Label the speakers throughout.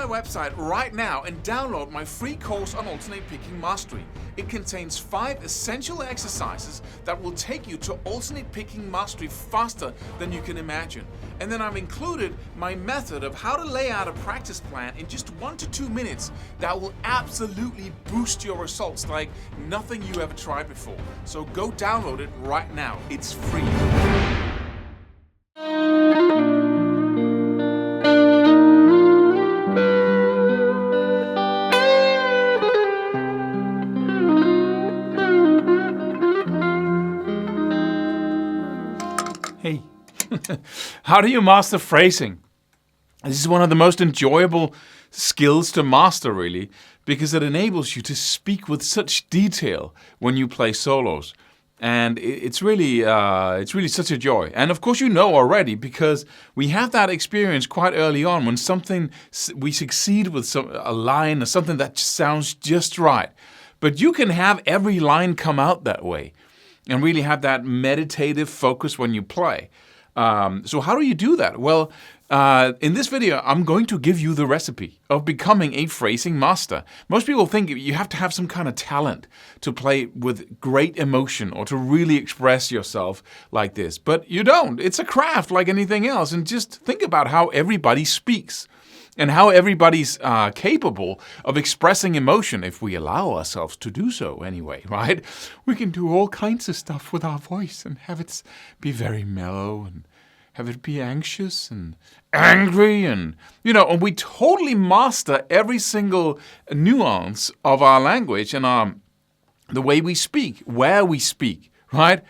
Speaker 1: website right now and download my free course on alternate picking mastery. It contains 5 essential exercises that will take you to alternate picking mastery faster than you can imagine. And then I've included my method of how to lay out a practice plan in just 1 to 2 minutes that will absolutely boost your results like nothing you ever tried before. So go download it right now. It's free. Hey, how do you master phrasing? This is one of the most enjoyable skills to master, really, because it enables you to speak with such detail when you play solos. And it's really such a joy. And of course you know already, because we have that experience quite early on when we succeed with a line or something that sounds just right. But you can have every line come out that way and really have that meditative focus when you play. So how do you do that? Well, in this video, I'm going to give you the recipe of becoming a phrasing master. Most people think you have to have some kind of talent to play with great emotion or to really express yourself like this. But you don't. It's a craft like anything else. And just think about how everybody speaks and how everybody's capable of expressing emotion if we allow ourselves to do so anyway, right? We can do all kinds of stuff with our voice and have it be very mellow and have it be anxious and angry and and we totally master every single nuance of our language and the way we speak, where we speak, right?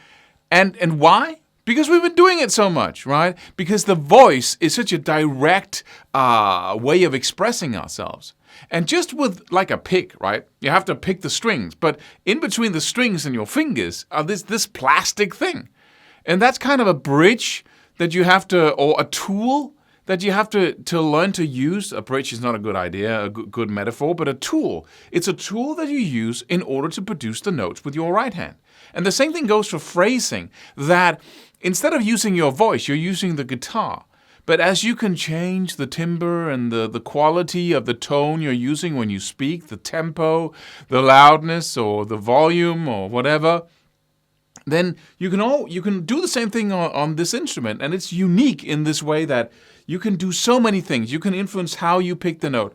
Speaker 1: And why? Because we've been doing it so much, right? Because the voice is such a direct way of expressing ourselves. And just with like a pick, right? You have to pick the strings, but in between the strings and your fingers are this plastic thing. And that's kind of a bridge that you have to, or a tool that you have to learn to use. A bridge is not a good idea, a good metaphor, but a tool. It's a tool that you use in order to produce the notes with your right hand. And the same thing goes for phrasing, that instead of using your voice, you're using the guitar. But as you can change the timbre and the quality of the tone you're using when you speak, the tempo, the loudness, or the volume, or whatever, then you can do the same thing on this instrument. And it's unique in this way that you can do so many things. You can influence how you pick the note.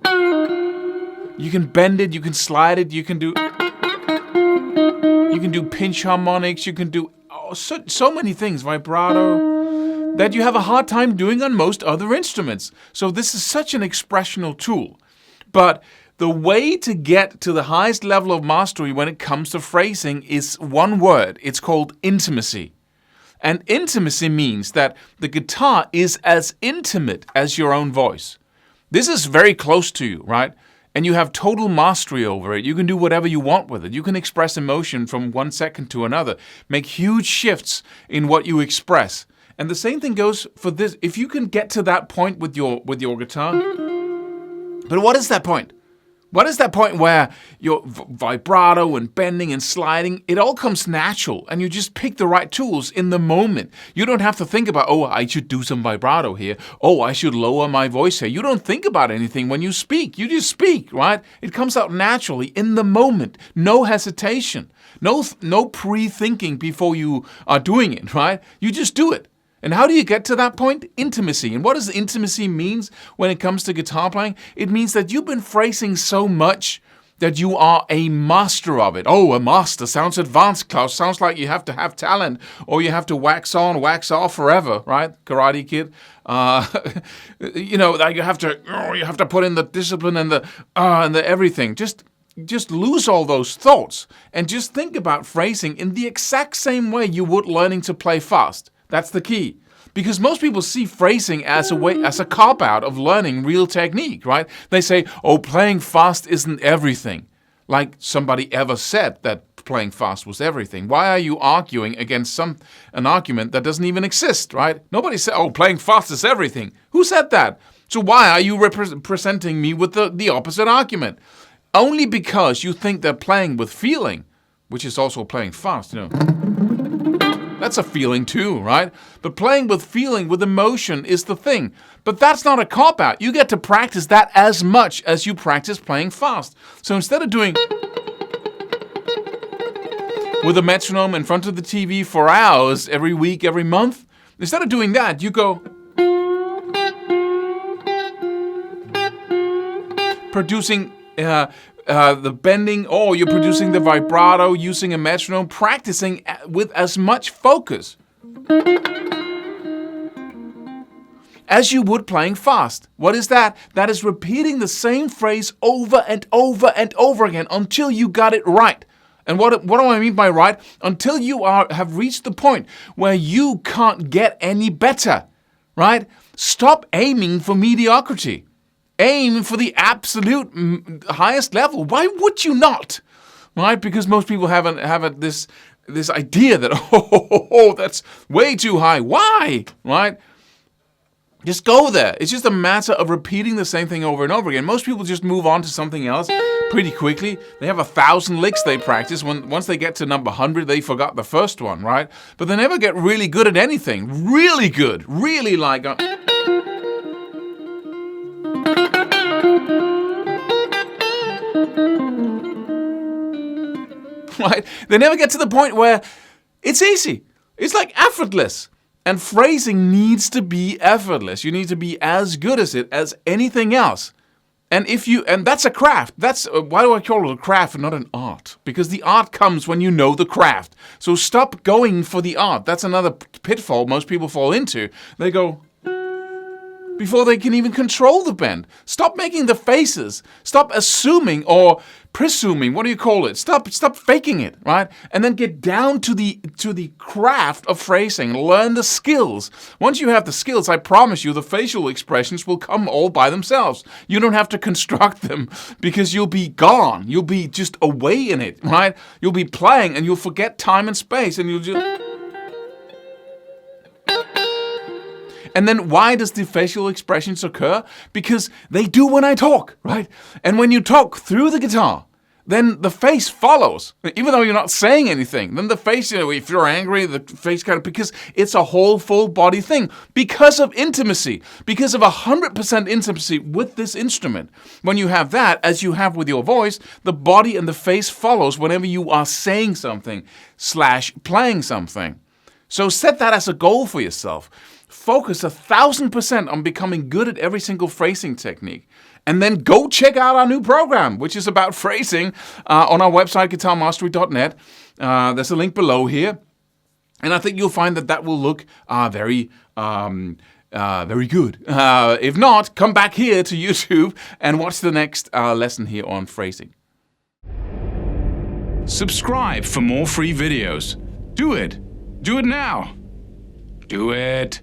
Speaker 1: You can bend it, you can slide it, you can do pinch harmonics, you can do so many things, vibrato, that you have a hard time doing on most other instruments. So this is such an expressional tool. But the way to get to the highest level of mastery when it comes to phrasing is one word. It's called intimacy. And intimacy means that the guitar is as intimate as your own voice. This is very close to you, right? And you have total mastery over it. You can do whatever you want with it. You can express emotion from one second to another. Make huge shifts in what you express. And the same thing goes for this. If you can get to that point with your guitar. But what is that point? What is that point where your vibrato and bending and sliding, it all comes natural and you just pick the right tools in the moment. You don't have to think about, I should do some vibrato here. I should lower my voice here. You don't think about anything when you speak. You just speak, right? It comes out naturally in the moment. No hesitation. No pre-thinking before you are doing it, right? You just do it. And how do you get to that point? Intimacy. And what does intimacy mean when it comes to guitar playing? It means that you've been phrasing so much that you are a master of it. A master sounds advanced, Claus. Sounds like you have to have talent, or you have to wax on, wax off forever, right? Karate Kid. That you have to put in the discipline and the everything. Just lose all those thoughts and just think about phrasing in the exact same way you would learning to play fast. That's the key. Because most people see phrasing as a cop-out of learning real technique, right? They say, playing fast isn't everything. Like somebody ever said that playing fast was everything. Why are you arguing against an argument that doesn't even exist, right? Nobody said, playing fast is everything. Who said that? So why are you presenting me with the opposite argument? Only because you think that playing with feeling, which is also playing fast, That's a feeling too, right? But playing with feeling, with emotion is the thing. But that's not a cop-out. You get to practice that as much as you practice playing fast. So instead of doing with a metronome in front of the TV for hours every week, every month, instead of doing that, you go producing the bending, or you're producing the vibrato using a metronome, practicing with as much focus as you would playing fast. What is that? That is repeating the same phrase over and over and over again until you got it right. And what do I mean by right? Until you have reached the point where you can't get any better, right? Stop aiming for mediocrity. Aim for the absolute highest level. Why would you not? Right? Because most people have this idea that, that's way too high. Why? Right? Just go there. It's just a matter of repeating the same thing over and over again. Most people just move on to something else pretty quickly. They have 1,000 licks they practice. Once they get to number 100, they forgot the first one, right? But they never get really good at anything. Really good. Really like... Right? They never get to the point where it's easy. It's like effortless. And phrasing needs to be effortless. You need to be as good at it as anything else. And that's a craft. That's why do I call it a craft and not an art? Because the art comes when you know the craft. So stop going for the art. That's another pitfall most people fall into. They go before they can even control the bend. Stop making the faces. Stop assuming or presuming. What do you call it? Stop faking it, right? And then get down to the craft of phrasing. Learn the skills. Once you have the skills, I promise you, the facial expressions will come all by themselves. You don't have to construct them because you'll be gone. You'll be just away in it, right? You'll be playing and you'll forget time and space and you'll just... And then why does the facial expressions occur? Because they do when I talk, right? And when you talk through the guitar, then the face follows. Even though you're not saying anything, then the face, if you're angry, the face kind of, because it's a whole full body thing. Because of intimacy, because of 100% intimacy with this instrument. When you have that, as you have with your voice, the body and the face follows whenever you are saying something / playing something. So set that as a goal for yourself. Focus 1,000% on becoming good at every single phrasing technique. And then go check out our new program, which is about phrasing on our website, guitarmastery.net. There's a link below here. And I think you'll find that will look very good. If not, come back here to YouTube and watch the next lesson here on phrasing. Subscribe for more free videos. Do it. Do it now. Do it.